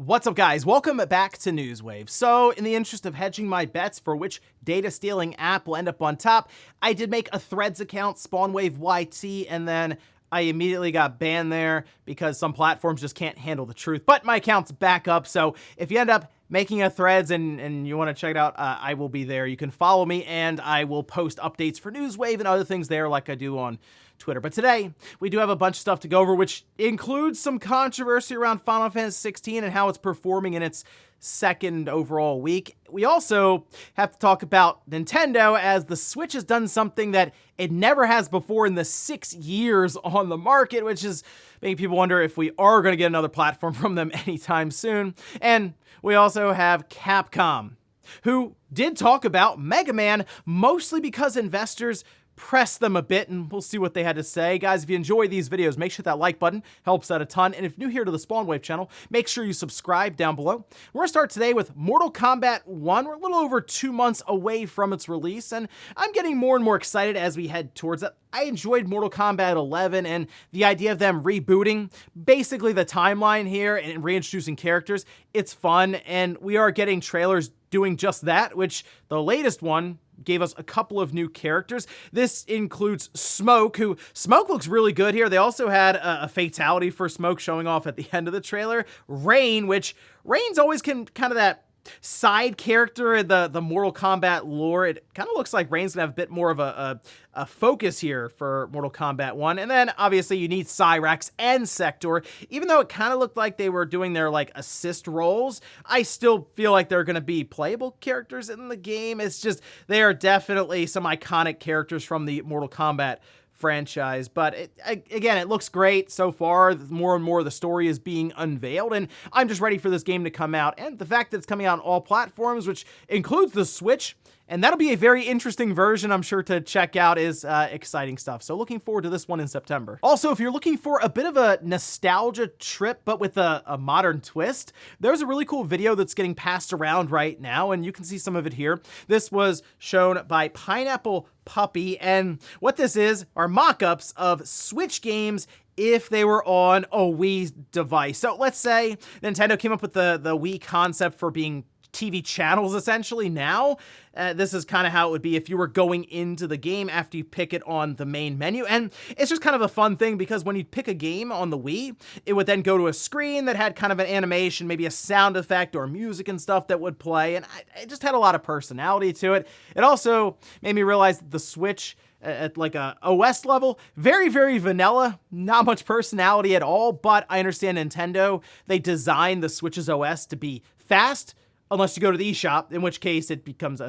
What's up, guys? Welcome back to Newswave. So, in the interest of hedging my bets for which data stealing app will end up on top, I did make a Threads account, SpawnWave YT, and then I immediately got banned there because some platforms just can't handle the truth. But my account's back up, so if you end up making a Threads and you want to check it out, I will be there. You can follow me, and I will post updates for Newswave and other things there like I do on Twitter. But today, we do have a bunch of stuff to go over, which includes some controversy around Final Fantasy XVI and how it's performing in its second overall week. We also have to talk about Nintendo, as the Switch has done something that it never has before in the 6 years on the market, which is making people wonder if we are going to get another platform from them anytime soon. And we also have Capcom, who did talk about Mega Man, mostly because investors press them a bit, and we'll see what they had to say. Guys, if you enjoy these videos, make sure that like button helps out a ton. And if you're new here to the SpawnWave channel, make sure you subscribe down below. We're gonna start today with Mortal Kombat 1. We're a little over 2 months away from its release, and I'm getting more and more excited as we head towards it. I enjoyed Mortal Kombat 11 and the idea of them rebooting basically the timeline here and reintroducing characters. It's fun, and we are getting trailers doing just that, which the latest one gave us a couple of new characters. This includes Smoke, Smoke looks really good here. They also had a fatality for Smoke showing off at the end of the trailer. Rain's always kind of that side character in the Mortal Kombat lore. It kind of looks like Rain's gonna have a bit more of a focus here for Mortal Kombat 1. And then obviously you need Cyrax and Sector. Even though it kind of looked like they were doing their like assist roles, I still feel like they're gonna be playable characters in the game. It's just, they are definitely some iconic characters from the Mortal Kombat franchise. But again, it looks great so far. More and more the story is being unveiled, and I'm just ready for this game to come out. And the fact that it's coming out on all platforms, which includes the Switch, and that'll be a very interesting version, I'm sure, to check out, is exciting stuff. So looking forward to this one in September. Also, if you're looking for a bit of a nostalgia trip, but with a modern twist, there's a really cool video that's getting passed around right now, and you can see some of it here. This was shown by Pineapple Puppy, and what this is are mock-ups of Switch games if they were on a Wii device. So let's say Nintendo came up with the Wii concept for being TV channels, essentially. Now, this is kind of how it would be if you were going into the game after you pick it on the main menu. And it's just kind of a fun thing, because when you pick a game on the Wii, it would then go to a screen that had kind of an animation, maybe a sound effect or music and stuff that would play. And it just had a lot of personality to it. It also made me realize that the Switch, at like a OS level, very, very vanilla, not much personality at all. But I understand Nintendo, they designed the Switch's OS to be fast, unless you go to the eShop, in which case it becomes,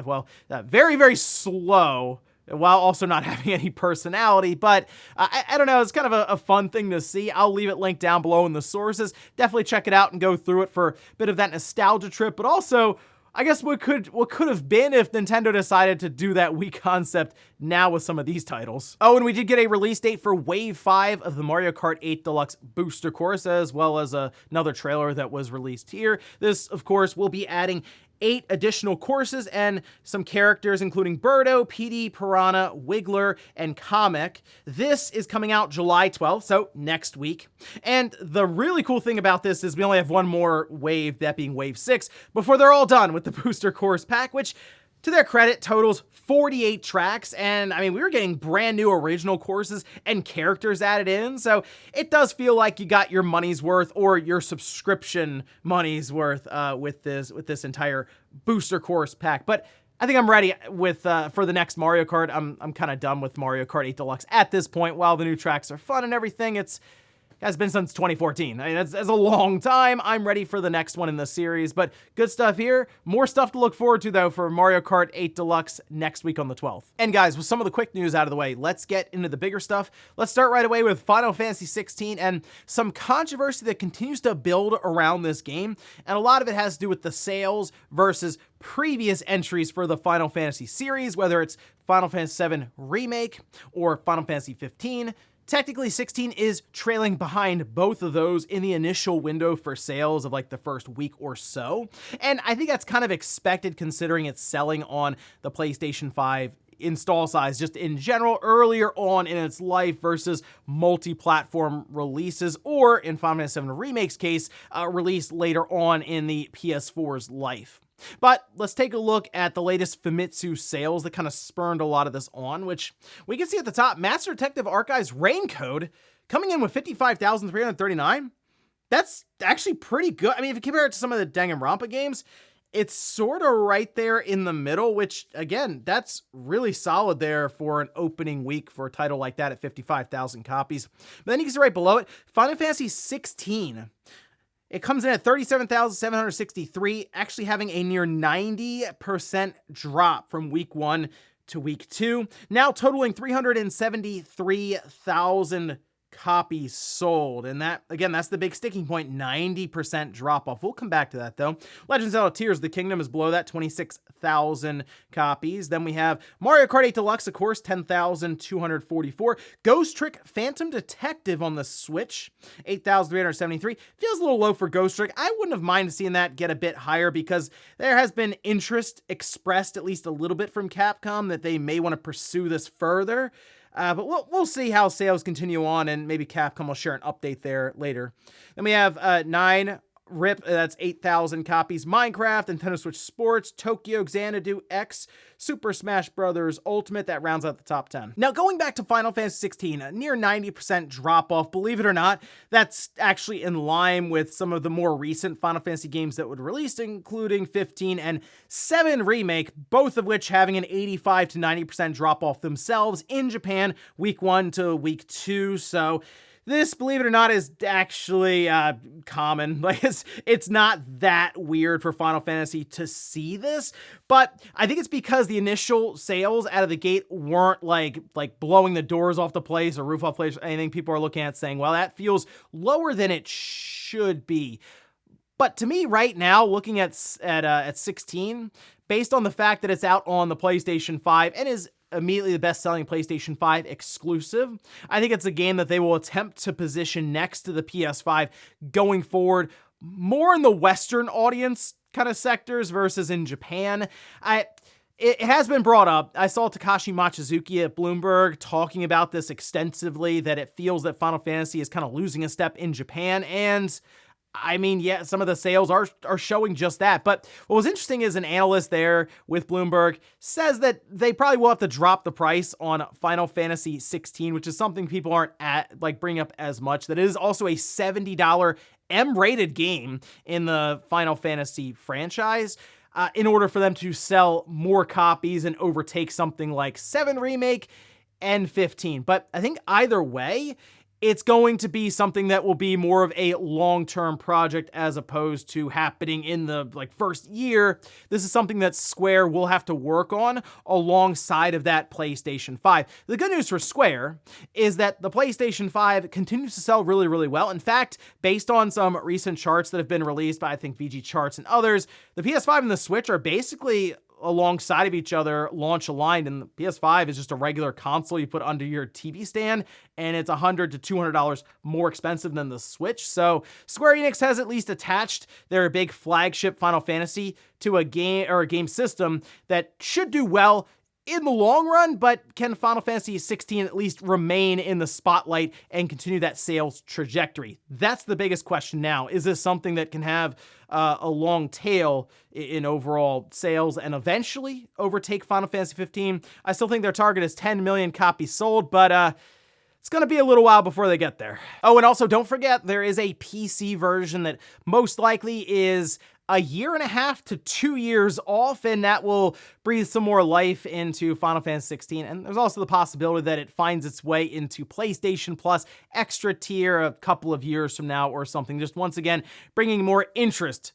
very, very slow, while also not having any personality. But I don't know, it's kind of a fun thing to see. I'll leave it linked down below in the sources. Definitely check it out and go through it for a bit of that nostalgia trip, but also, I guess what could have been if Nintendo decided to do that Wii concept now with some of these titles. Oh, and we did get a release date for Wave 5 of the Mario Kart 8 Deluxe Booster Course, as well as another trailer that was released here. This, of course, will be adding 8 additional courses and some characters, including Birdo, PD, Piranha, Wiggler, and Comic. This is coming out July 12th, so next week. And the really cool thing about this is we only have one more wave, that being Wave 6, before they're all done with the Booster Course pack, which, to their credit, totals 48 tracks. And I mean, we were getting brand new original courses and characters added in. So it does feel like you got your money's worth, or your subscription money's worth, with this entire Booster Course pack. But I think I'm ready for the next Mario Kart. I'm kind of done with Mario Kart 8 Deluxe at this point. While the new tracks are fun and everything, has been since 2014. I mean, that's a long time. I'm ready for the next one in the series, but good stuff here. More stuff to look forward to, though, for Mario Kart 8 Deluxe next week on the 12th. And guys, with some of the quick news out of the way, let's get into the bigger stuff. Let's start right away with Final Fantasy XVI and some controversy that continues to build around this game. And a lot of it has to do with the sales versus previous entries for the Final Fantasy series, whether it's Final Fantasy VII Remake or Final Fantasy 15. Technically, 16 is trailing behind both of those in the initial window for sales of like the first week or so. And I think that's kind of expected, considering it's selling on the PlayStation 5 install size just in general earlier on in its life versus multi-platform releases, or in Final Fantasy VII Remake's case, released later on in the PS4's life. But let's take a look at the latest Famitsu sales that kind of spurned a lot of this on, which we can see at the top, Master Detective Archives Rain Code coming in with 55,339. That's actually pretty good. I mean, if you compare it to some of the Danganronpa games, it's sort of right there in the middle, which, again, that's really solid there for an opening week for a title like that at 55,000 copies. But then you can see right below it, Final Fantasy XVI. It comes in at 37,763, actually having a near 90% drop from week 1 to week 2, now totaling 373,000 copies sold. And that, again, that's the big sticking point, 90% drop off. We'll come back to that though. Legend of Zelda Tears of the Kingdom is below that, 26,000 copies. Then we have Mario Kart 8 Deluxe, of course, 10,244. Ghost Trick Phantom Detective on the Switch, 8,373. Feels a little low for Ghost Trick. I wouldn't have minded seeing that get a bit higher because there has been interest expressed at least a little bit from Capcom that they may want to pursue this further. But we'll see how sales continue on, and maybe Capcom will share an update there later. Then we have 9 RIP, that's 8,000 copies. Minecraft, Nintendo Switch Sports, Tokyo Xanadu X, Super Smash Bros. Ultimate, that rounds out the top 10. Now, going back to Final Fantasy XVI, a near 90% drop-off, believe it or not, that's actually in line with some of the more recent Final Fantasy games that would release, including 15 and 7 Remake, both of which having an 85 to 90% drop-off themselves in Japan, week 1 to week 2, so this, believe it or not, is actually common. Like, it's not that weird for Final Fantasy to see this, but I think it's because the initial sales out of the gate weren't like blowing the doors off the place or roof off the place or anything. People are looking at saying, well, that feels lower than it should be. But to me right now, looking at 16, based on the fact that it's out on the PlayStation 5 and is immediately the best-selling PlayStation 5 exclusive, I think it's a game that they will attempt to position next to the PS5 going forward, more in the Western audience kind of sectors versus in Japan. It has been brought up. I saw Takashi Machizuki at Bloomberg talking about this extensively, that it feels that Final Fantasy is kind of losing a step in Japan, and I mean, yeah, some of the sales are showing just that. But what was interesting is an analyst there with Bloomberg says that they probably will have to drop the price on Final Fantasy XVI, which is something people aren't bringing up as much. That is also a $70 M-rated game in the Final Fantasy franchise, in order for them to sell more copies and overtake something like 7 Remake and 15. But I think either way, it's going to be something that will be more of a long-term project as opposed to happening in the first year. This is something that Square will have to work on alongside of that PlayStation 5. The good news for Square is that the PlayStation 5 continues to sell really, really well. In fact, based on some recent charts that have been released by, I think, VG Charts and others, the PS5 and the Switch are basically alongside of each other, launch aligned, and the PS5 is just a regular console you put under your TV stand, and it's $100 to $200 more expensive than the Switch. So Square Enix has at least attached their big flagship Final Fantasy to a game or a game system that should do well in the long run, but can Final Fantasy XVI at least remain in the spotlight and continue that sales trajectory? That's the biggest question now. Is this something that can have a long tail in overall sales and eventually overtake Final Fantasy XV? I still think their target is 10 million copies sold, but it's going to be a little while before they get there. Oh, and also don't forget, there is a PC version that most likely is a 1.5 to 2 years off, and that will breathe some more life into Final Fantasy XVI. And there's also the possibility that it finds its way into PlayStation Plus extra tier a couple of years from now or something. Just once again, bringing more interest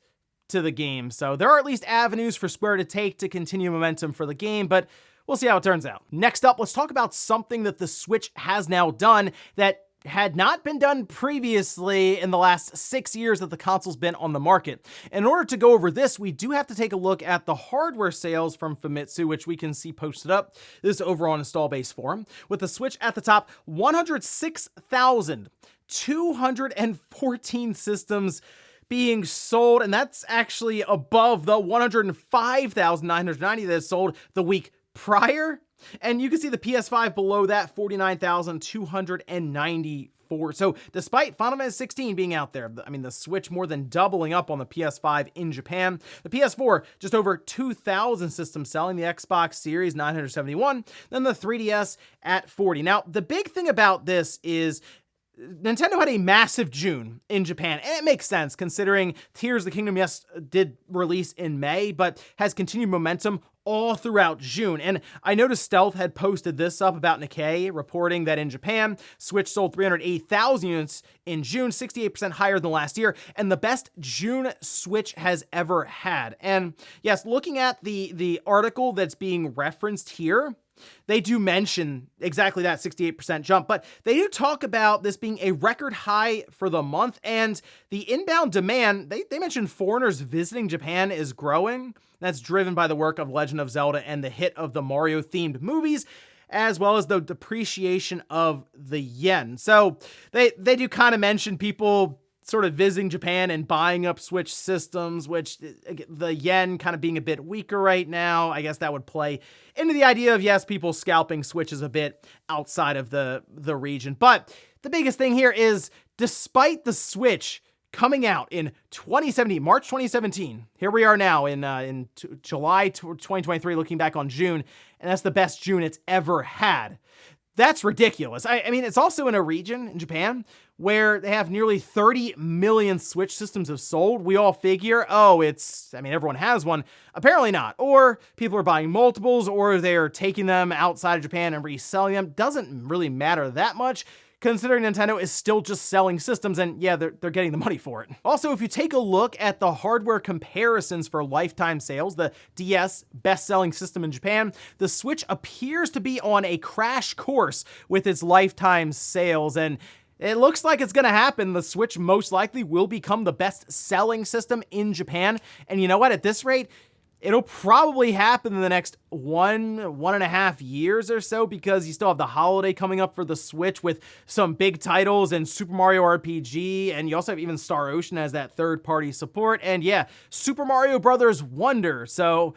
to the game. So there are at least avenues for Square to take to continue momentum for the game, but we'll see how it turns out. Next up, let's talk about something that the Switch has now done that had not been done previously in the last 6 years that the console's been on the market. In order to go over this, we do have to take a look at the hardware sales from Famitsu, which we can see posted up. This is over on install base forum. With the Switch at the top, 106,214 systems being sold, and that's actually above the 105,990 that sold the week prior And you can see the PS5 below that, 49,294. So despite Final Fantasy 16 being out there, I mean, the Switch more than doubling up on the PS5 in Japan, the PS4 just over 2,000 systems selling, the Xbox Series 971, then the 3DS at 40. Now, the big thing about this is Nintendo had a massive June in Japan, and it makes sense considering Tears of the Kingdom, yes, did release in May, but has continued momentum all throughout June. And I noticed Stealth had posted this up about Nikkei, reporting that in Japan, Switch sold 308,000 units in June, 68% higher than last year, and the best June Switch has ever had. And yes, looking at the article that's being referenced here, they do mention exactly that 68% jump, but they do talk about this being a record high for the month, and the inbound demand, they mention foreigners visiting Japan is growing. That's driven by the work of Legend of Zelda and the hit of the Mario-themed movies, as well as the depreciation of the yen. So they do kind of mention people sort of visiting Japan and buying up Switch systems, which the yen kind of being a bit weaker right now. I guess that would play into the idea of, yes, people scalping Switches a bit outside of the region. But the biggest thing here is, despite the Switch coming out in 2017, March 2017, here we are now in July 2023, looking back on June, and that's the best June it's ever had. That's ridiculous. I mean, it's also in a region in Japan where they have nearly 30 million Switch systems have sold. We all figure, everyone has one. Apparently not. Or people are buying multiples, or they're taking them outside of Japan and reselling them. Doesn't really matter that much, considering Nintendo is still just selling systems, and yeah, they're getting the money for it. Also, if you take a look at the hardware comparisons for lifetime sales, the DS best-selling system in Japan, the Switch appears to be on a crash course with its lifetime sales, and it looks like it's gonna happen. The Switch most likely will become the best-selling system in Japan, and you know what? At this rate, it'll probably happen in the next 1.5 years or so, because you still have the holiday coming up for the Switch with some big titles and Super Mario RPG, and you also have even Star Ocean as that third-party support, and yeah, Super Mario Bros. Wonder. So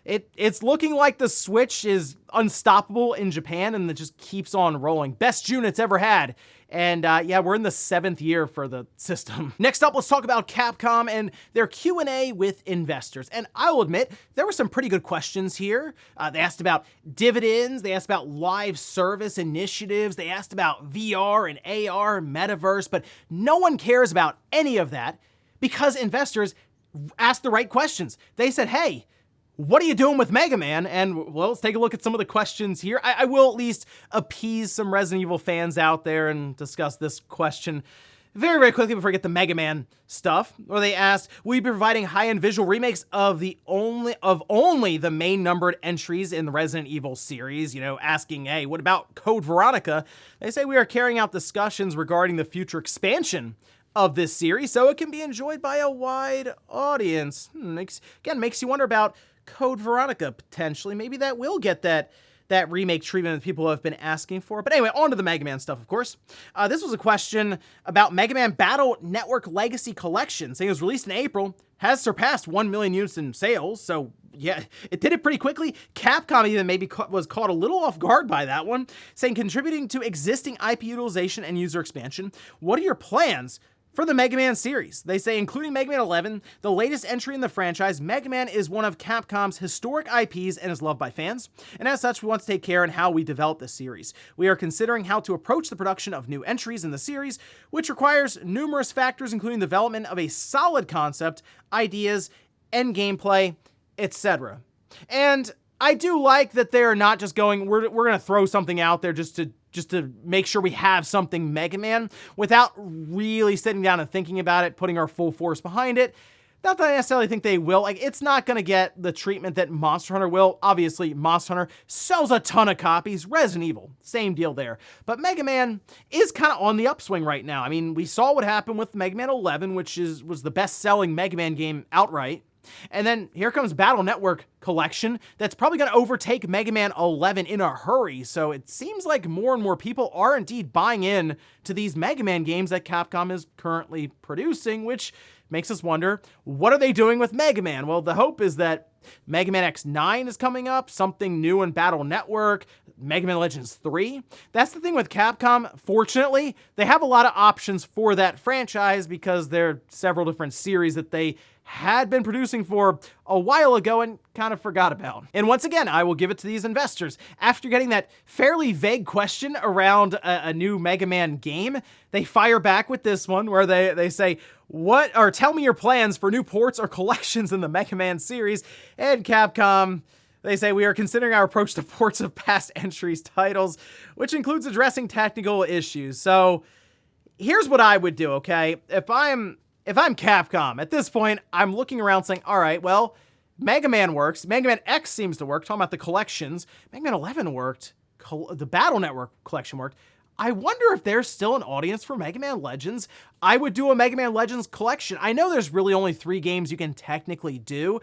it's looking like the Switch is unstoppable in Japan, and it just keeps on rolling. Best June it's ever had. And yeah, we're in the 7th year for the system. Next up, let's talk about Capcom and their Q&A with investors. And I will admit, there were some pretty good questions here. They asked about dividends, they asked about live service initiatives, they asked about VR and AR, metaverse, but no one cares about any of that because investors asked the right questions. They said, hey, what are you doing with Mega Man? And well, let's take a look at some of the questions here. I will at least appease some Resident Evil fans out there and discuss this question very, very quickly before we get the Mega Man stuff. Or they asked, will you be providing high-end visual remakes of only the main numbered entries in the Resident Evil series? You know, asking, hey, what about Code Veronica? They say we are carrying out discussions regarding the future expansion of this series, so it can be enjoyed by a wide audience. Makes you wonder about Code Veronica, potentially. Maybe that will get that remake treatment that people have been asking for. But anyway, on to the Mega Man stuff, of course. This was a question about Mega Man Battle Network Legacy Collection, saying it was released in April, has surpassed 1 million units in sales, so yeah, it did it pretty quickly. Capcom even maybe was caught a little off guard by that one, saying contributing to existing IP utilization and user expansion. What are your plans for the Mega Man series? They say, including Mega Man 11, the latest entry in the franchise, Mega Man is one of Capcom's historic IPs and is loved by fans, and as such, we want to take care in how we develop this series. We are considering how to approach the production of new entries in the series, which requires numerous factors, including development of a solid concept, ideas, and gameplay, etc. And I do like that they're not just going, we're going to throw something out there just to make sure we have something Mega Man without really sitting down and thinking about it, putting our full force behind it. Not that I necessarily think they will. Like, it's not going to get the treatment that Monster Hunter will. Obviously, Monster Hunter sells a ton of copies. Resident Evil, same deal there. But Mega Man is kind of on the upswing right now. I mean, we saw what happened with Mega Man 11, which was the best-selling Mega Man game outright. And then here comes Battle Network Collection that's probably going to overtake Mega Man 11 in a hurry. So it seems like more and more people are indeed buying in to these Mega Man games that Capcom is currently producing, which makes us wonder, what are they doing with Mega Man? Well, the hope is that Mega Man X9 is coming up, something new in Battle Network, Mega Man Legends 3. That's the thing with Capcom. Fortunately, they have a lot of options for that franchise because there are several different series that they had been producing for a while ago and kind of forgot about. And once again, I will give it to these investors. After getting that fairly vague question around a new Mega Man game, they fire back with this one where they say, tell me your plans for new ports or collections in the Mega Man series. And Capcom, they say, we are considering our approach to ports of past entries titles, which includes addressing technical issues. So here's what I would do, okay? If I'm Capcom, at this point, I'm looking around saying, all right, well, Mega Man works. Mega Man X seems to work. Talking about the collections. Mega Man 11 worked. The Battle Network collection worked. I wonder if there's still an audience for Mega Man Legends. I would do a Mega Man Legends collection. I know there's really only 3 games you can technically do.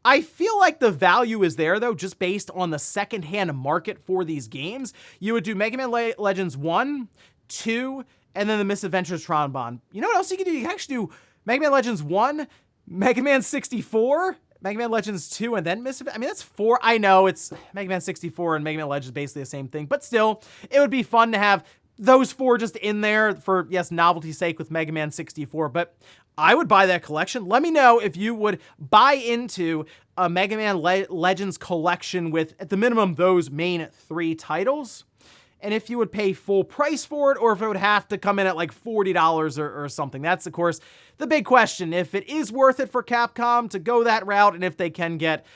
I feel like the value is there, though, just based on the secondhand market for these games. You would do Mega Man Legends 1, 2, and then the Misadventures Tron. You know what else you can do? You can actually do Mega Man Legends 1, Mega Man 64, Mega Man Legends 2, and then I mean, that's 4. I know it's Mega Man 64 and Mega Man Legends basically the same thing, but still, it would be fun to have those 4 just in there for, yes, novelty's sake with Mega Man 64, but I would buy that collection. Let me know if you would buy into a Mega Man Legends collection with, at the minimum, those main 3 titles. And if you would pay full price for it, or if it would have to come in at like $40 or something. That's, of course, the big question. If it is worth it for Capcom to go that route, and if they can get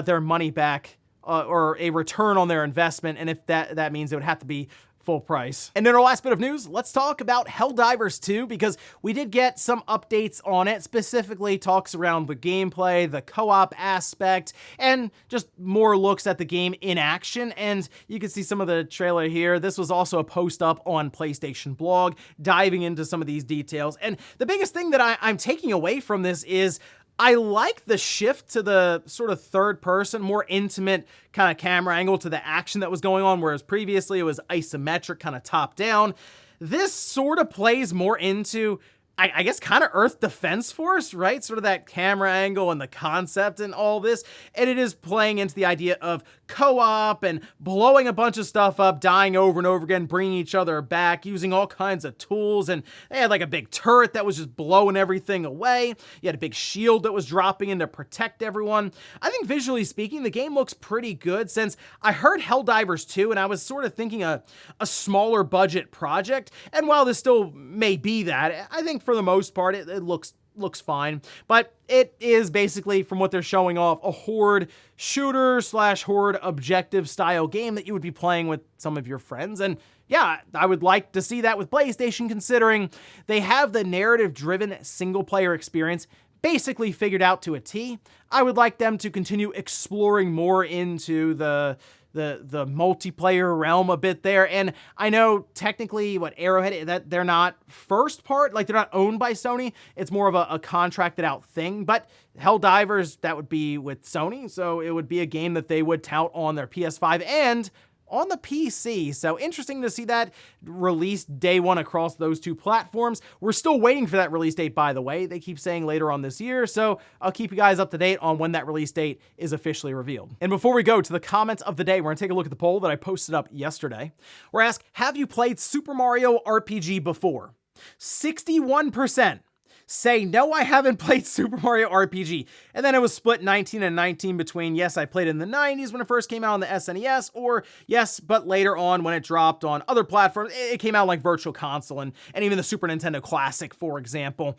their money back or a return on their investment, and if that means it would have to be full price. And in our last bit of news, let's talk about Helldivers 2, because we did get some updates on it, specifically talks around the gameplay, the co-op aspect, and just more looks at the game in action. And you can see some of the trailer here. This was also a post up on PlayStation Blog, diving into some of these details. And the biggest thing that I'm taking away from this is I like the shift to the sort of third person, more intimate kind of camera angle to the action that was going on, whereas previously it was isometric, kind of top down. This sort of plays more into, I guess, kind of Earth Defense Force, right? Sort of that camera angle and the concept and all this. And it is playing into the idea of co-op and blowing a bunch of stuff up, dying over and over again, bringing each other back, using all kinds of tools. And they had like a big turret that was just blowing everything away. You had a big shield that was dropping in to protect everyone. I think visually speaking, the game looks pretty good, since I heard Helldivers 2 and I was sort of thinking a smaller budget project. And while this still may be that, I think for the most part, it looks fine, but it is basically, from what they're showing off, a horde shooter / horde objective style game that you would be playing with some of your friends. And yeah, I would like to see that with PlayStation, considering they have the narrative-driven single-player experience basically figured out to a T. I would like them to continue exploring more into the multiplayer realm a bit there. And I know technically Arrowhead, that they're not first part, like they're not owned by Sony. It's more of a contracted out thing, but Helldivers, that would be with Sony. So it would be a game that they would tout on their PS5 and on the PC. So interesting to see that released day one across those 2 platforms. We're still waiting for that release date, by the way. They keep saying later on this year, so I'll keep you guys up to date on when that release date is officially revealed. And before we go to the comments of the day, we're gonna take a look at the poll that I posted up yesterday. We're asked, have you played Super Mario RPG before? 61% say, no, I haven't played Super Mario RPG. And then it was split 19 and 19 between, yes, I played in the 90s when it first came out on the SNES, or yes, but later on when it dropped on other platforms, it came out like Virtual Console and even the Super Nintendo Classic, for example.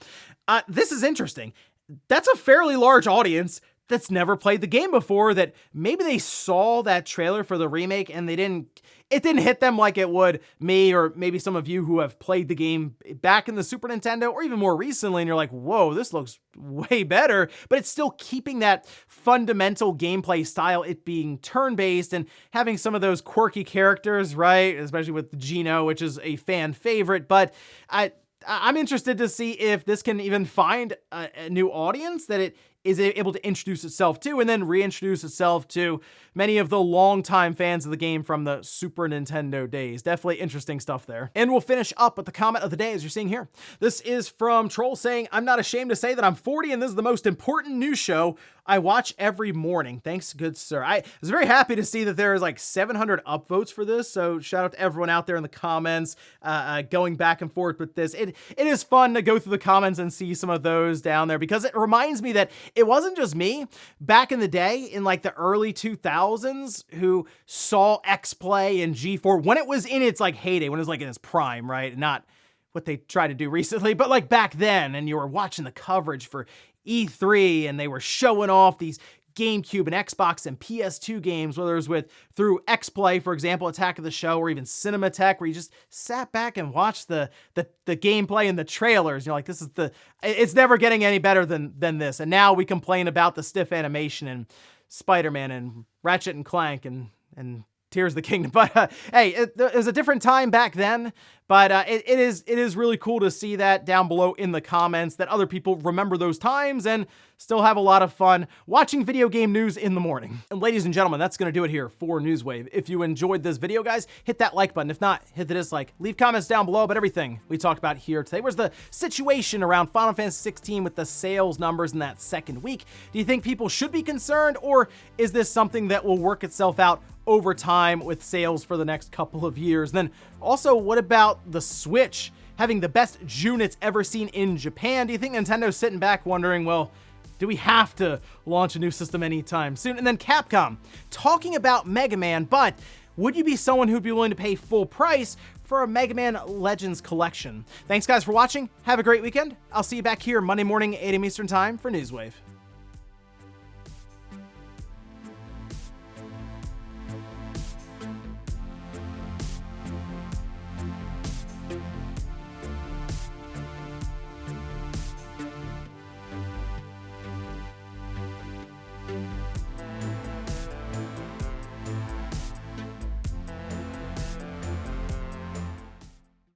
This is interesting. That's a fairly large audience that's never played the game before, that maybe they saw that trailer for the remake and it didn't hit them like it would me, or maybe some of you who have played the game back in the Super Nintendo or even more recently, and you're like, whoa, this looks way better, but it's still keeping that fundamental gameplay style, it being turn-based and having some of those quirky characters, right? Especially with Gino, which is a fan favorite, but I'm interested to see if this can even find a new audience, that it is able to introduce itself to and then reintroduce itself to many of the longtime fans of the game from the Super Nintendo days. Definitely interesting stuff there. And we'll finish up with the comment of the day as you're seeing here. This is from Troll saying, I'm not ashamed to say that I'm 40 and this is the most important news show I watch every morning. Thanks, good sir. I was very happy to see that there is like 700 upvotes for this. So shout out to everyone out there in the comments going back and forth with this. It is fun to go through the comments and see some of those down there because it reminds me that it wasn't just me back in the day in like the early 2000s who saw X-Play and G4 when it was in its like heyday, when it was like in its prime, right? Not what they try to do recently, but like back then, and you were watching the coverage for E3 and they were showing off these GameCube and Xbox and PS2 games, whether it was through X-Play, for example, Attack of the Show, or even Cinematech, where you just sat back and watched the gameplay and the trailers. You're like, it's never getting any better than this. And now we complain about the stiff animation and Spider-Man and Ratchet and Clank and Tears of the Kingdom. But hey, it was a different time back then. But it is really cool to see that down below in the comments, that other people remember those times and still have a lot of fun watching video game news in the morning. And ladies and gentlemen, that's going to do it here for Newswave. If you enjoyed this video, guys, hit that like button. If not, hit the dislike. Leave comments down below about everything we talked about here today. Where's the situation around Final Fantasy XVI with the sales numbers in that second week? Do you think people should be concerned, or is this something that will work itself out over time with sales for the next couple of years? And then also, what about the Switch having the best June it's ever seen in Japan? Do you think Nintendo's sitting back wondering, well, do we have to launch a new system anytime soon? And then Capcom talking about Mega Man, but would you be someone who'd be willing to pay full price for a Mega Man Legends collection? Thanks guys for watching. Have a great weekend. I'll see you back here Monday morning, 8 a.m. Eastern time for Newswave.